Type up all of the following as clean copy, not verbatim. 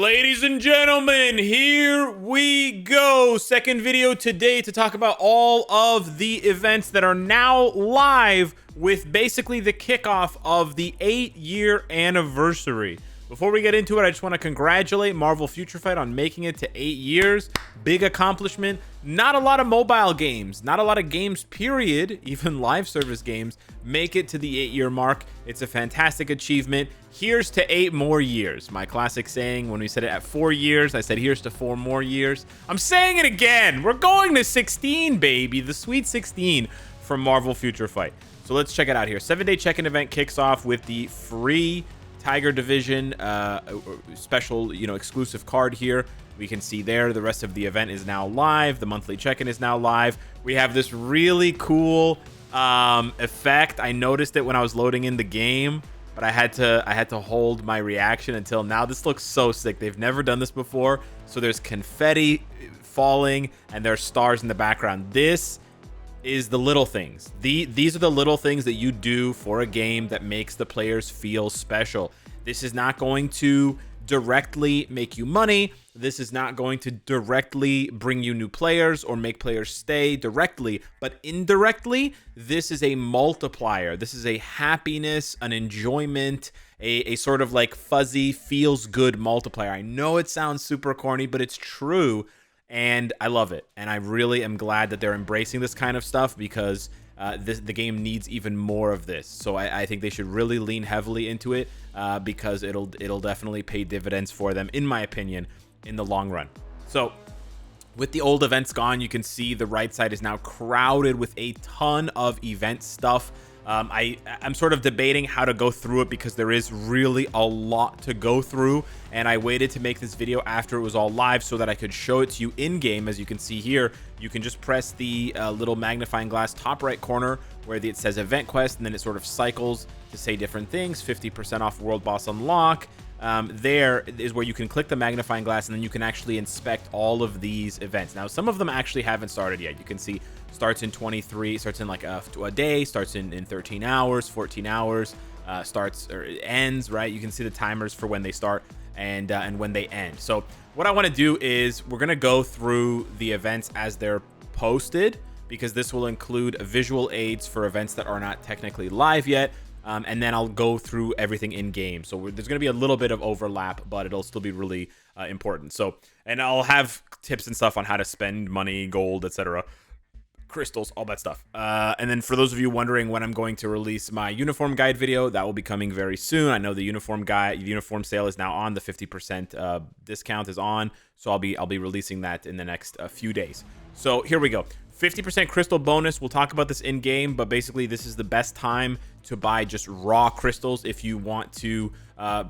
Ladies and gentlemen, here we go. Second video today to talk about all of the events that are now live with basically the kickoff of the 8-year anniversary. Before we get into it, I just want to congratulate Marvel Future Fight on making it to 8 years. Big accomplishment. Not a lot of mobile games, not a lot of games, period, even live service games, make it to the 8-year mark. It's a fantastic achievement. Here's to 8 more years. My classic saying when we said it at 4 years, I said here's to 4 more years. I'm saying it again. We're going to 16, baby. The sweet 16 from Marvel Future Fight. So let's check it out here. 7-day check-in event kicks off with the free Tiger Division special, exclusive card here. We can see there the rest of the event is now live. The monthly check-in is now live. We have this really cool effect. I noticed it when I was loading in the game, but I had to hold my reaction until now. This looks so sick. They've never done this before. So there's confetti falling and there's stars in the background. This is the little things. These are the little things that you do for a game that makes the players feel special. This is not going to directly make you money. This is not going to directly bring you new players or make players stay directly, but indirectly, this is a multiplier. This is a happiness, an enjoyment, a sort of like fuzzy, feels good multiplier. I know it sounds super corny, but it's true. And I love it. And I really am glad that they're embracing this kind of stuff because the game needs even more of this. So I think they should really lean heavily into it because it'll definitely pay dividends for them, in my opinion, in the long run. So with the old events gone, you can see the right side is now crowded with a ton of event stuff. I'm sort of debating how to go through it because there is really a lot to go through, and I waited to make this video after it was all live so that I could show it to you in game. As you can see here, you can just press the little magnifying glass top right corner where it says event quest, and then it sort of cycles to say different things. 50% off world boss unlock. There is where you can click the magnifying glass and then you can actually inspect all of these events. Now, some of them actually haven't started yet. You can see starts in 23, starts in like a day, starts in 13 hours, 14 hours, starts or ends, right? You can see the timers for when they start and when they end. So what I want to do is we're going to go through the events as they're posted, because this will include visual aids for events that are not technically live yet. And then I'll go through everything in game. So there's going to be a little bit of overlap, but it'll still be really important. So, and I'll have tips and stuff on how to spend money, gold, etc., crystals, all that stuff. And then for those of you wondering when I'm going to release my uniform guide video, that will be coming very soon. I know the uniform sale is now on. The 50% discount is on. So I'll be releasing that in the next few days. So here we go. 50% crystal bonus. We'll talk about this in game, but basically this is the best time to buy just raw crystals if you want to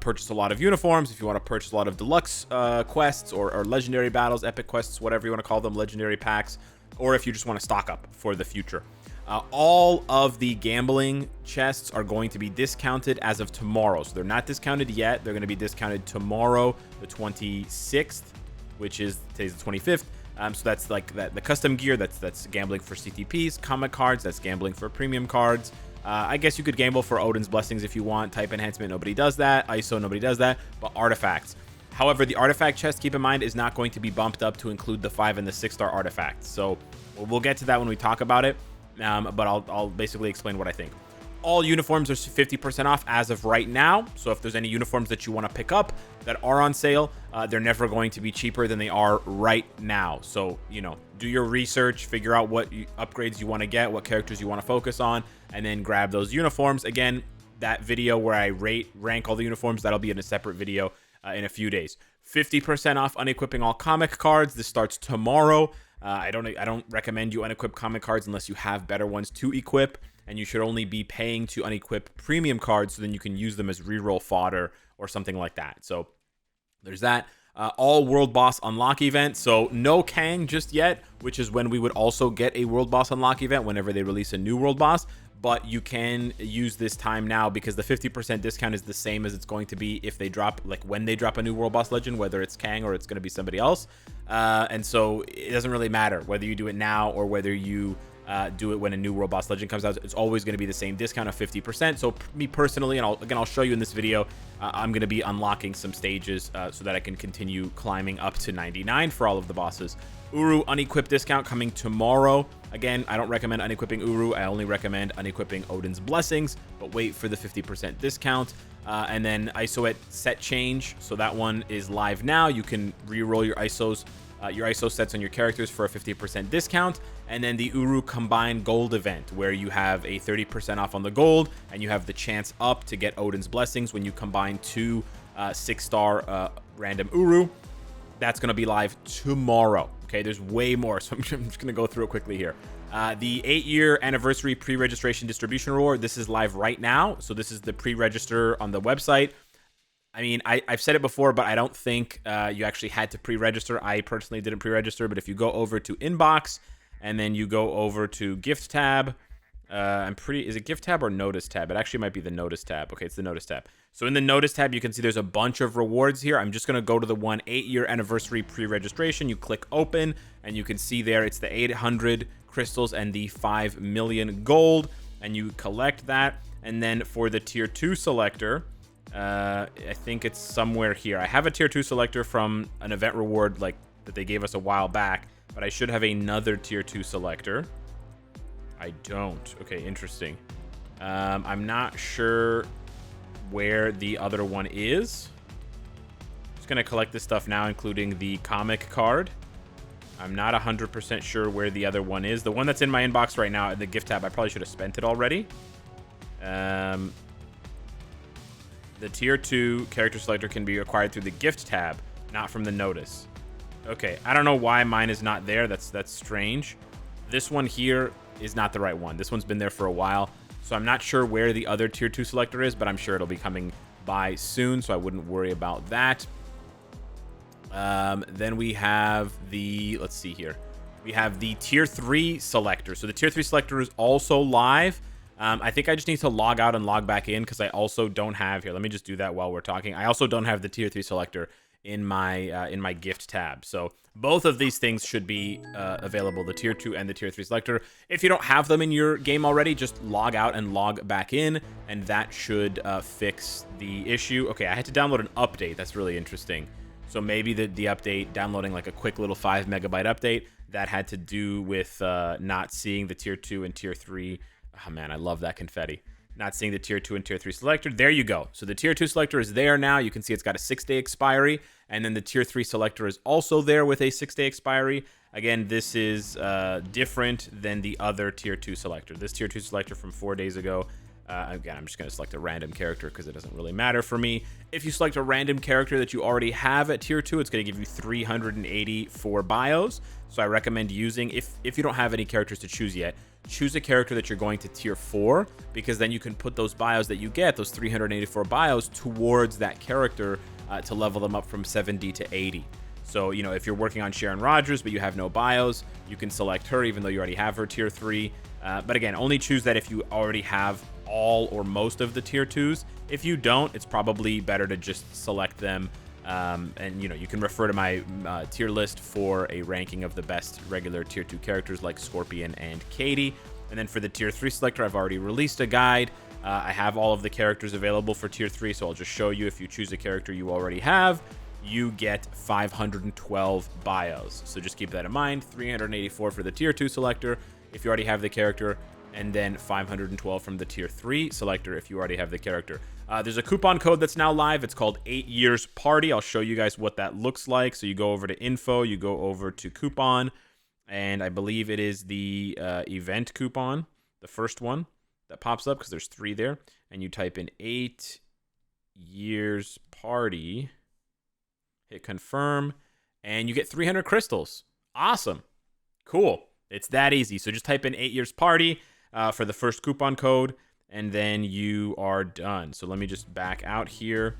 purchase a lot of uniforms, if you want to purchase a lot of deluxe quests or legendary battles, epic quests, whatever you want to call them, legendary packs, or if you just want to stock up for the future. All of the gambling chests are going to be discounted as of tomorrow. So they're not discounted yet. They're going to be discounted tomorrow, the 26th, which is today's the 25th. So that's like the custom gear, that's gambling for CTPs, comic cards, that's gambling for premium cards. I guess you could gamble for Odin's Blessings if you want. Type enhancement, nobody does that. ISO, nobody does that. But artifacts. However, the artifact chest, keep in mind, is not going to be bumped up to include the 5 and the 6-star artifacts. So we'll get to that when we talk about it. But I'll basically explain what I think. All uniforms are 50% off as of right now. So if there's any uniforms that you want to pick up that are on sale, they're never going to be cheaper than they are right now. So, do your research, figure out what upgrades you want to get, what characters you want to focus on, and then grab those uniforms. Again, that video where I rank all the uniforms, that'll be in a separate video in a few days. 50% off unequipping all comic cards. This starts tomorrow. I don't recommend you unequip comic cards unless you have better ones to equip. And you should only be paying to unequip premium cards so then you can use them as reroll fodder or something like that. So there's that. All world boss unlock event. So no Kang just yet, which is when we would also get a world boss unlock event whenever they release a new world boss. But you can use this time now because the 50% discount is the same as it's going to be if they drop, like when they drop a new world boss legend, whether it's Kang or it's going to be somebody else. And so it doesn't really matter whether you do it now or whether you do it when a new World Boss Legend comes out. It's always going to be the same discount of 50%. So me personally, and I'll show you in this video, I'm going to be unlocking some stages so that I can continue climbing up to 99 for all of the bosses. Uru unequip discount coming tomorrow. Again, I don't recommend unequipping Uru. I only recommend unequipping Odin's Blessings, but wait for the 50% discount. And then ISO set change. So that one is live now. You can re-roll your ISO sets on your characters for a 50% discount. And then the Uru Combined Gold event, where you have a 30% off on the gold, and you have the chance up to get Odin's Blessings when you combine 2 6-star random Uru. That's going to be live tomorrow. Okay, there's way more, so I'm just going to go through it quickly here. The 8-year anniversary pre-registration distribution reward, this is live right now. So this is the pre-register on the website. I mean, I've said it before, but I don't think you actually had to pre-register. I personally didn't pre-register, but if you go over to inbox and then you go over to gift tab, is it gift tab or notice tab? It actually might be the notice tab. Okay, it's the notice tab. So in the notice tab, you can see there's a bunch of rewards here. I'm just going to go to the 8-year anniversary pre-registration. You click open and you can see there it's the 800 crystals and the 5 million gold, and you collect that. And then for the tier 2 selector, I think it's somewhere here. I have a tier 2 selector from an event reward like that they gave us a while back, but I should have another tier 2 selector. I don't. Okay, interesting. I'm not sure where the other one is. Just gonna collect this stuff now, including the comic card. I'm not 100% sure where the other one is. The one that's in my inbox right now in the gift tab, I probably should have spent it already. The tier 2 character selector can be acquired through the gift tab, not from the notice. Okay, I don't know why mine is not there. That's strange. This one here is not the right one. This one's been there for a while, so I'm not sure where the other tier 2 selector is, but I'm sure it'll be coming by soon, so I wouldn't worry about that. Then we have the, let's see here. We have the tier 3 selector. So the tier 3 selector is also live. I think I just need to log out and log back in because I also don't have here. Let me just do that while we're talking. I also don't have the tier 3 selector in my gift tab. So both of these things should be available, the tier 2 and the tier 3 selector. If you don't have them in your game already, just log out and log back in, and that should fix the issue. Okay, I had to download an update. That's really interesting. So maybe the update, downloading like a quick little 5 megabyte update, that had to do with not seeing the tier 2 and tier 3. Oh man, I love that confetti. Not seeing the tier 2 and tier 3 selector. There you go. So the tier 2 selector is there now. You can see it's got a 6-day expiry. And then the tier 3 selector is also there with a 6-day expiry. Again, this is different than the other tier 2 selector. This tier 2 selector from 4 days ago. Again, I'm just going to select a random character because it doesn't really matter for me. If you select a random character that you already have at tier 2, it's going to give you 384 bios. So I recommend using, if you don't have any characters to choose yet, choose a character that you're going to tier 4, because then you can put those bios that you get, those 384 bios, towards that character to level them up from 70 to 80. So, you know, if you're working on Sharon Rogers, but you have no bios, you can select her even though you already have her tier 3. But again, only choose that if you already have all or most of the tier 2s. If you don't, it's probably better to just select them. And, you know, you can refer to my tier list for a ranking of the best regular tier 2 characters like Scorpion and Katie. And then for the tier 3 selector, I've already released a guide. I have all of the characters available for tier 3, so I'll just show you. If you choose a character you already have, you get 512 bios. So just keep that in mind. 384 for the tier 2 selector if you already have the character, and then 512 from the tier 3 selector if you already have the character. There's a coupon code that's now live. It's called 8 Years Party. I'll show you guys what that looks like. So you go over to info, you go over to coupon, and I believe it is the event coupon, the first one that pops up, because there's 3 there, and you type in 8 Years Party, hit confirm, and you get 300 crystals. Awesome. Cool. It's that easy. So just type in 8 Years Party for the first coupon code, and then you are done. So let me just back out here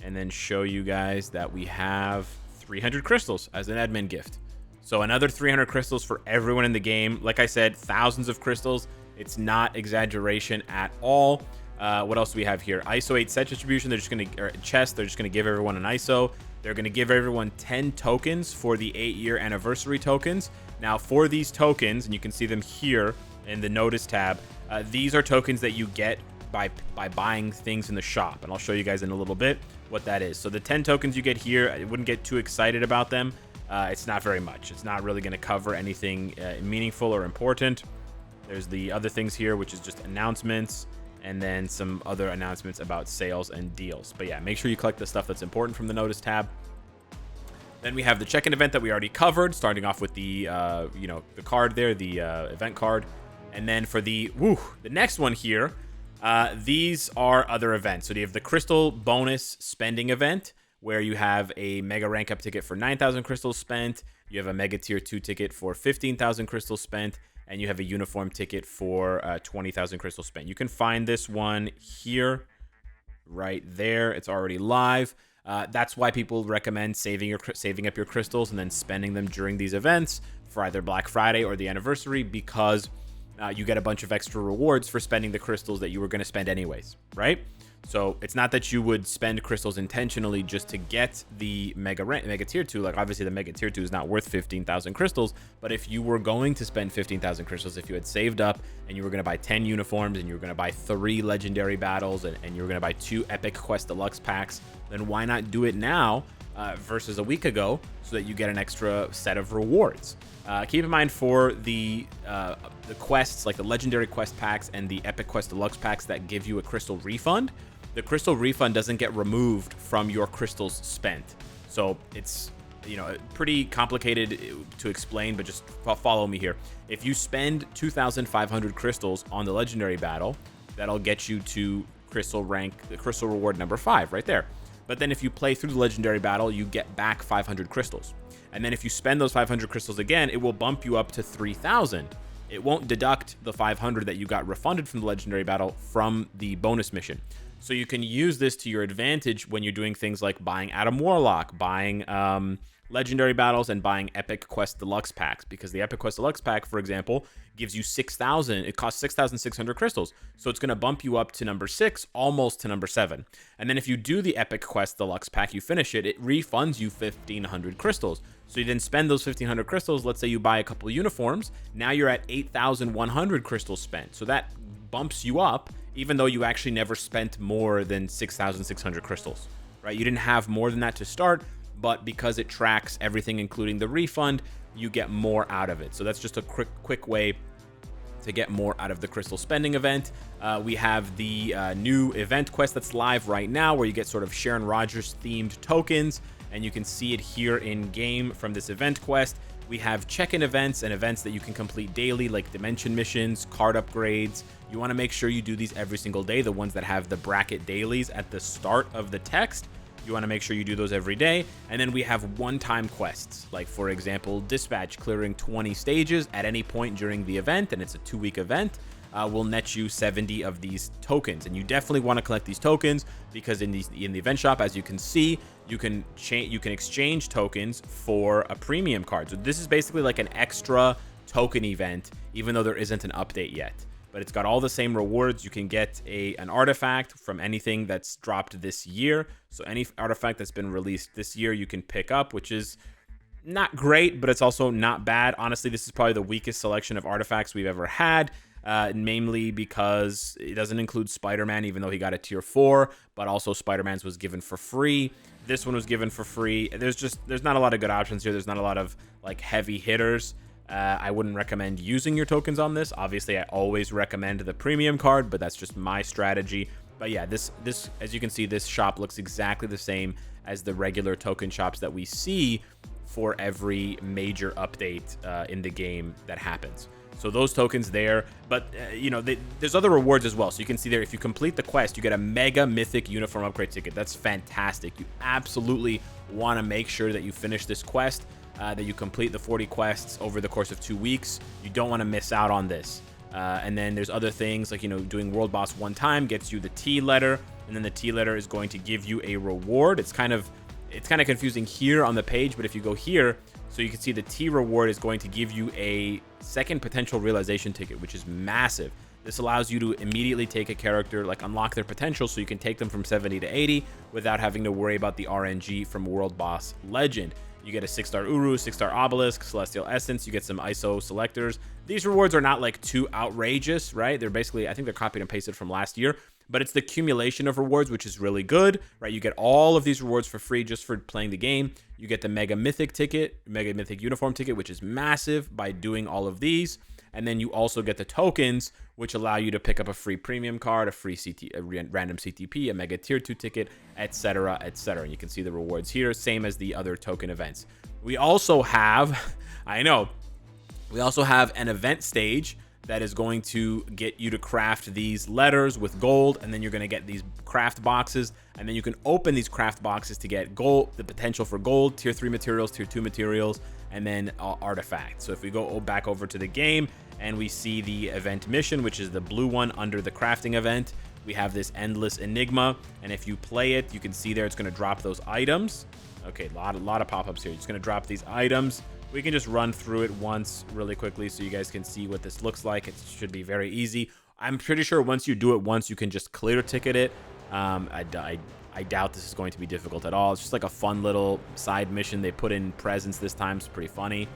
and then show you guys that we have 300 crystals as an admin gift. So another 300 crystals for everyone in the game. Like I said, thousands of crystals. It's not exaggeration at all. What else do we have here? ISO 8 set distribution. They're just going to, chest, they're just going to give everyone an ISO. They're going to give everyone 10 tokens for the 8-year anniversary tokens. Now, for these tokens, and you can see them here, in the Notice tab. These are tokens that you get by buying things in the shop, and I'll show you guys in a little bit what that is. So the 10 tokens you get here, I wouldn't get too excited about them. It's not very much. It's not really going to cover anything meaningful or important. There's the other things here, which is just announcements, and then some other announcements about sales and deals. But yeah, make sure you collect the stuff that's important from the Notice tab. Then we have the check-in event that we already covered, starting off with the the card there, the event card. And then for the next one here, these are other events. So you have the crystal bonus spending event, where you have a mega rank up ticket for 9,000 crystals spent. You have a mega tier 2 ticket for 15,000 crystals spent, and you have a uniform ticket for 20,000 crystals spent. You can find this one here, right there. It's already live. That's why people recommend saving up your crystals and then spending them during these events for either Black Friday or the anniversary, because you get a bunch of extra rewards for spending the crystals that you were going to spend anyways, right? So it's not that you would spend crystals intentionally just to get the mega tier 2. Like, obviously the mega tier 2 is not worth 15,000 crystals, but if you were going to spend 15,000 crystals, if you had saved up and you were going to buy 10 uniforms and you were going to buy 3 legendary battles and you were going to buy 2 epic quest deluxe packs, then why not do it now versus a week ago, so that you get an extra set of rewards. Keep in mind, for the quests, like the legendary quest packs and the epic quest deluxe packs that give you a crystal refund, the crystal refund doesn't get removed from your crystals spent. So it's, pretty complicated to explain, but just follow me here. If you spend 2,500 crystals on the legendary battle, that'll get you to crystal rank, the crystal reward number 5 right there. But then if you play through the legendary battle, you get back 500 crystals. And then if you spend those 500 crystals again, it will bump you up to 3,000. It won't deduct the 500 that you got refunded from the legendary battle from the bonus mission. So you can use this to your advantage when you're doing things like buying Adam Warlock, buying legendary battles, and buying epic quest deluxe packs, because the epic quest deluxe pack, for example, gives you 6,000. It costs 6,600 crystals, so it's going to bump you up to number 6, almost to number 7. And then if you do the epic quest deluxe pack, you finish it, it refunds you 1,500 crystals. So you then spend those 1,500 crystals. Let's say you buy a couple of uniforms, now you're at 8,100 crystals spent. So that bumps you up, even though you actually never spent more than 6,600 crystals, right? You didn't have more than that to start, but because it tracks everything, including the refund, you get more out of it. So that's just a quick way to get more out of the crystal spending event. We have the new event quest that's live right now, where you get sort of Sharon Rogers themed tokens, and you can see it here in game from this event quest. We have check-in events and events that you can complete daily, like dimension missions, card upgrades. You want to make sure you do these every single day, the ones that have the bracket dailies at the start of the text. You want to make sure you do those every day. And then we have one-time quests, like, for example, Dispatch clearing 20 stages at any point during the event, and it's a 2-week event, will net you 70 of these tokens. And you definitely want to collect these tokens, because in the event shop, as you can see, you can exchange tokens for a premium card. So this is basically like an extra token event, even though there isn't an update yet. But it's got all the same rewards. You can get an artifact from anything that's dropped this year. So any artifact that's been released this year, you can pick up, which is not great, but it's also not bad. Honestly, this is probably the weakest selection of artifacts we've ever had, namely because it doesn't include Spider-Man, even though he got a tier 4, but also Spider-Man's was given for free. This one was given for free. There's not a lot of good options here. There's not a lot of like heavy hitters. I wouldn't recommend using your tokens on this. Obviously, I always recommend the premium card, but that's just my strategy. But yeah, this as you can see, this shop looks exactly the same as the regular token shops that we see for every major update in the game that happens. So those tokens there, but there's other rewards as well. So you can see there, if you complete the quest, you get a mega mythic uniform upgrade ticket. That's fantastic. You absolutely want to make sure that you finish this quest, that you complete the 40 quests over the course of 2 weeks. You don't want to miss out on this. And then there's other things like, doing world boss one time gets you the T letter, and then the T letter is going to give you a reward. It's kind of confusing here on the page, but if you go here, so you can see the T reward is going to give you a second potential realization ticket, which is massive. This allows you to immediately take a character, like unlock their potential, so you can take them from 70 to 80 without having to worry about the RNG from World Boss Legend. You get a 6-star Uru, 6-star Obelisk, Celestial Essence. You get some ISO selectors. These rewards are not like too outrageous, right? They're basically, I think they're copied and pasted from last year, but it's the accumulation of rewards, which is really good, right? You get all of these rewards for free just for playing the game. You get the Mega Mythic ticket, Mega Mythic Uniform ticket, which is massive by doing all of these. And then you also get the tokens, which allow you to pick up a free premium card, a free random CTP, a Mega Tier 2 ticket, etc., etc. And you can see the rewards here, same as the other token events. We also have, we also have an event stage that is going to get you to craft these letters with gold, and then you're going to get these craft boxes, and then you can open these craft boxes to get gold, the potential for gold, tier 3 materials, tier 2 materials, and then artifacts. So if we go back over to the game and we see the event mission, which is the blue one under the crafting event, we have this endless enigma, and if you play it, you can see there it's going to drop those items. Okay, a lot of pop-ups here. It's going to drop these items. We can just run through it once really quickly so you guys can see what this looks like. It should be very easy. I'm pretty sure once you do it once, you can just clear ticket it. I doubt this is going to be difficult at all. It's just like a fun little side mission. They put in presents this time. It's pretty funny.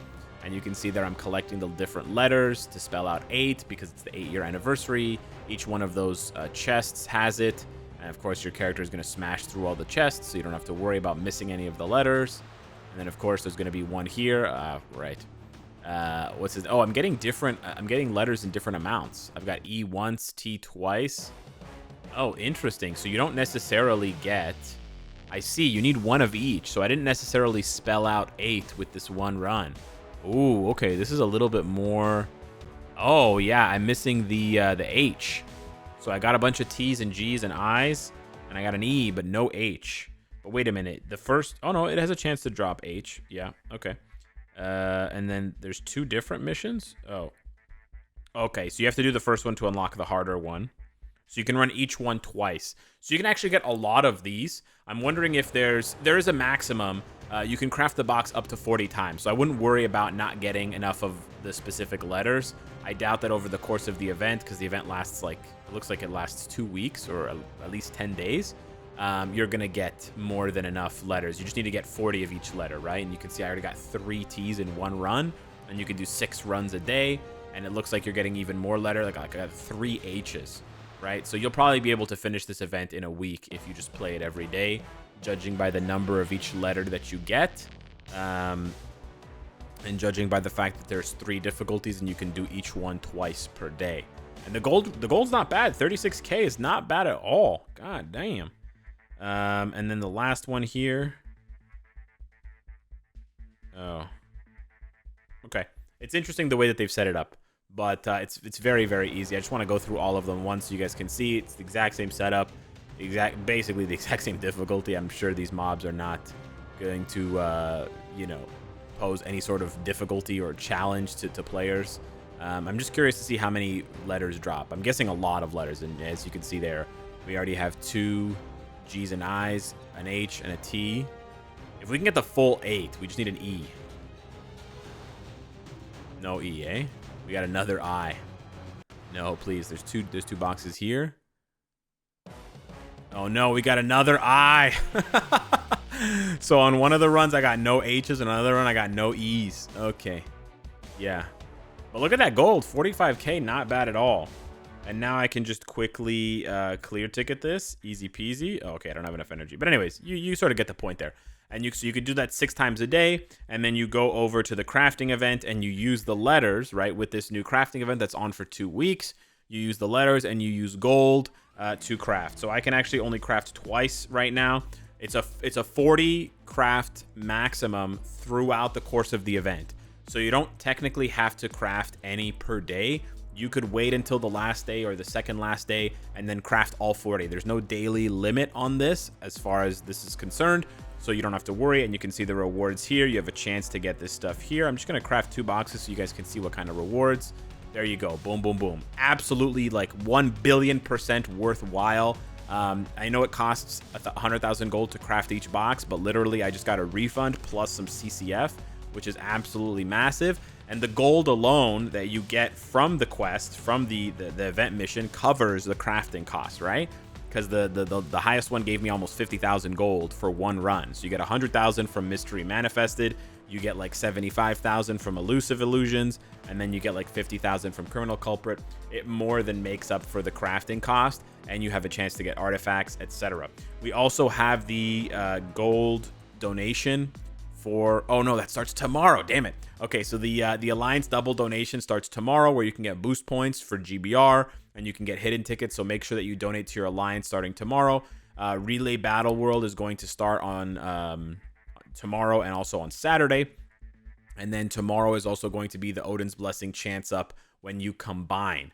And you can see there I'm collecting the different letters to spell out 8 because it's the 8-year anniversary. Each one of those chests has it. And of course, your character is going to smash through all the chests, so you don't have to worry about missing any of the letters. And then, of course, there's going to be one here. What's this? Oh, I'm getting letters in different amounts. I've got E once, T twice. Oh, interesting. So you don't necessarily get... I see. You need one of each. So I didn't necessarily spell out 8 with this one run. Ooh, okay. This is a little bit more... Oh, yeah. I'm missing the H. So I got a bunch of T's and G's and I's. And I got an E, but no H. But wait a minute. The first... Oh, no. It has a chance to drop H. Yeah. Okay. And then there's 2 different missions. Oh. Okay. So you have to do the first one to unlock the harder one. So you can run each one twice. So you can actually get a lot of these. I'm wondering if there is a maximum. You can craft the box up to 40 times. So I wouldn't worry about not getting enough of the specific letters. I doubt that over the course of the event, because the event lasts it looks like it lasts 2 weeks or at least 10 days. You're going to get more than enough letters. You just need to get 40 of each letter, right? And you can see I already got 3 T's in one run. And you can do 6 runs a day. And it looks like you're getting even more letter. Like I got 3 H's. Right? So you'll probably be able to finish this event in a week if you just play it every day, judging by the number of each letter that you get, and judging by the fact that there's 3 difficulties and you can do each one twice per day. And the gold's not bad. 36k is not bad at all. God damn. And then the last one here. Oh. Okay. It's interesting the way that they've set it up. But it's very, very easy. I just want to go through all of them once so you guys can see. It's the exact same setup, basically the exact same difficulty. I'm sure these mobs are not going to, pose any sort of difficulty or challenge to players. I'm just curious to see how many letters drop. I'm guessing a lot of letters, and as you can see there, we already have 2 G's and I's, an H, and a T. If we can get the full 8, we just need an E. No E, eh? We got another I. No, please. There's two boxes here. Oh no, we got another I. So on one of the runs I got no H's, and another run I got no E's. Okay. Yeah. But look at that gold. 45k, not bad at all. And now I can just quickly clear ticket this. Easy peasy. Oh, okay, I don't have enough energy. But anyways, you sort of get the point there. And so you could do that 6 times a day, and then you go over to the crafting event and you use the letters, right? With this new crafting event that's on for 2 weeks, you use the letters and you use gold to craft. So I can actually only craft twice right now. It's a 40 craft maximum throughout the course of the event. So you don't technically have to craft any per day. You could wait until the last day or the second last day and then craft all 40. There's no daily limit on this as far as this is concerned. So you don't have to worry, and you can see the rewards here. You have a chance to get this stuff here. I'm just going to craft 2 boxes so you guys can see what kind of rewards. There you go. Boom, boom, boom. Absolutely like 1 billion% worthwhile. I know it costs 100,000 gold to craft each box, but literally I just got a refund plus some CCF, which is absolutely massive. And the gold alone that you get from the quest, from the event mission, covers the crafting cost, right? because the highest one gave me almost 50,000 gold for one run. So you get 100,000 from Mystery Manifested, you get like 75,000 from Elusive Illusions, and then you get like 50,000 from Criminal Culprit. It more than makes up for the crafting cost, and you have a chance to get artifacts, etc. We also have the gold donation for, oh no, that starts tomorrow, damn it. Okay, so the Alliance double donation starts tomorrow, where you can get boost points for GBR, and you can get hidden tickets, so make sure that you donate to your Alliance starting tomorrow. Relay Battle World is going to start on tomorrow and also on Saturday. And then tomorrow is also going to be the Odin's Blessing chance up when you combine.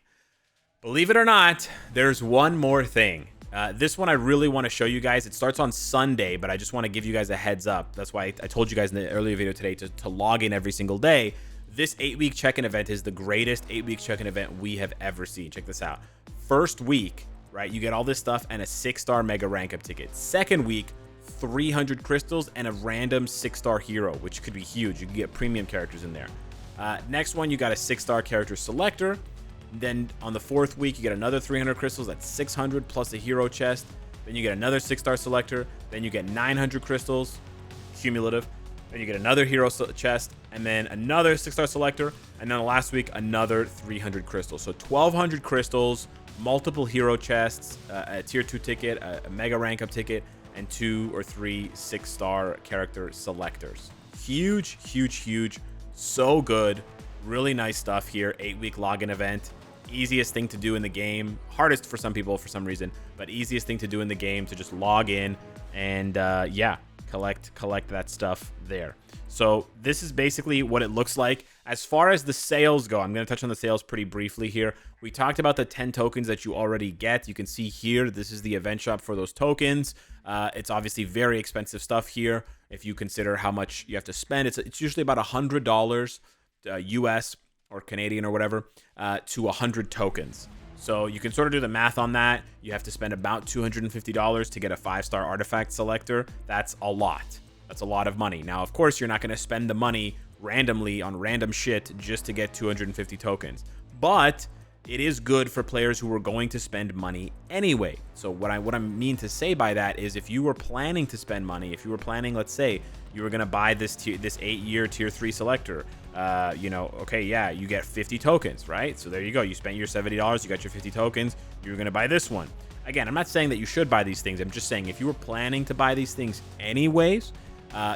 Believe it or not, there's one more thing. This one I really want to show you guys. It starts on Sunday, but I just want to give you guys a heads up. That's why I told you guys in the earlier video today to log in every single day. This 8-week check-in event is the greatest 8-week check-in event we have ever seen. Check this out. First week, right, you get all this stuff and a 6-star mega rank up ticket. Second week, 300 crystals and a random 6-star hero, which could be huge. You can get premium characters in there. Next one, you got a 6-star character selector. Then on the 4th week, you get another 300 crystals. That's 600 plus a hero chest. Then you get another 6-star selector. Then you get 900 crystals cumulative. Then you get another hero chest, and then another 6-star selector, and then the last week another 300 crystals. So 1,200 crystals, multiple hero chests, a tier 2 ticket, a mega rank up ticket, and 2 or 3 6-star character selectors. Huge, huge, huge. So good. Really nice stuff here. 8-week login event. Easiest thing to do in the game. Hardest for some people for some reason, but easiest thing to do in the game to just log in and yeah, collect that stuff there. So this is basically what it looks like. As far as the sales go, I'm going to touch on the sales pretty briefly here. We talked about the 10 tokens that you already get. You can see here, this is the event shop for those tokens. It's obviously very expensive stuff here. If you consider how much you have to spend, it's usually about $100 US or Canadian or whatever to 100 tokens. So you can sort of do the math on that. You have to spend about $250 to get a 5-star artifact selector. That's a lot. That's a lot of money. Now, of course, you're not going to spend the money randomly on random shit just to get 250 tokens. But it is good for players who are going to spend money anyway. So what I mean to say by that is, if you were planning to spend money, if you were planning, let's say you were going to buy this 8-year tier 3 selector, you know, okay, yeah, you get 50 tokens, right? So there you go. You spent your $70, you got your 50 tokens, you're going to buy this one. Again, I'm not saying that you should buy these things. I'm just saying if you were planning to buy these things anyways,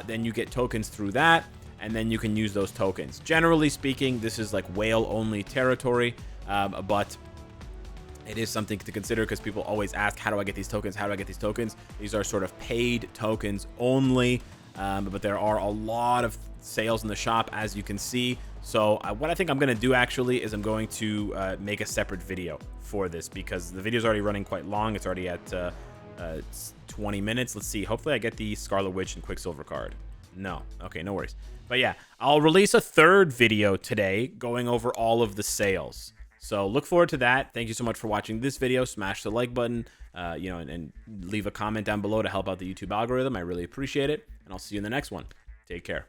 then you get tokens through that, and then you can use those tokens. Generally speaking, this is like whale-only territory, but it is something to consider because people always ask, how do I get these tokens? How do I get these tokens? These are sort of paid tokens only, but there are a lot of sales in the shop, as you can see. So what I think I'm going to do actually is I'm going to make a separate video for this, because the video is already running quite long. It's already at 20 minutes. Let's see. Hopefully I get the Scarlet Witch and Quicksilver card. No. Okay, no worries. But yeah, I'll release a third video today going over all of the sales. So look forward to that. Thank you so much for watching this video. Smash the like button, you know, and leave a comment down below to help out the YouTube algorithm. I really appreciate it. And I'll see you in the next one. Take care.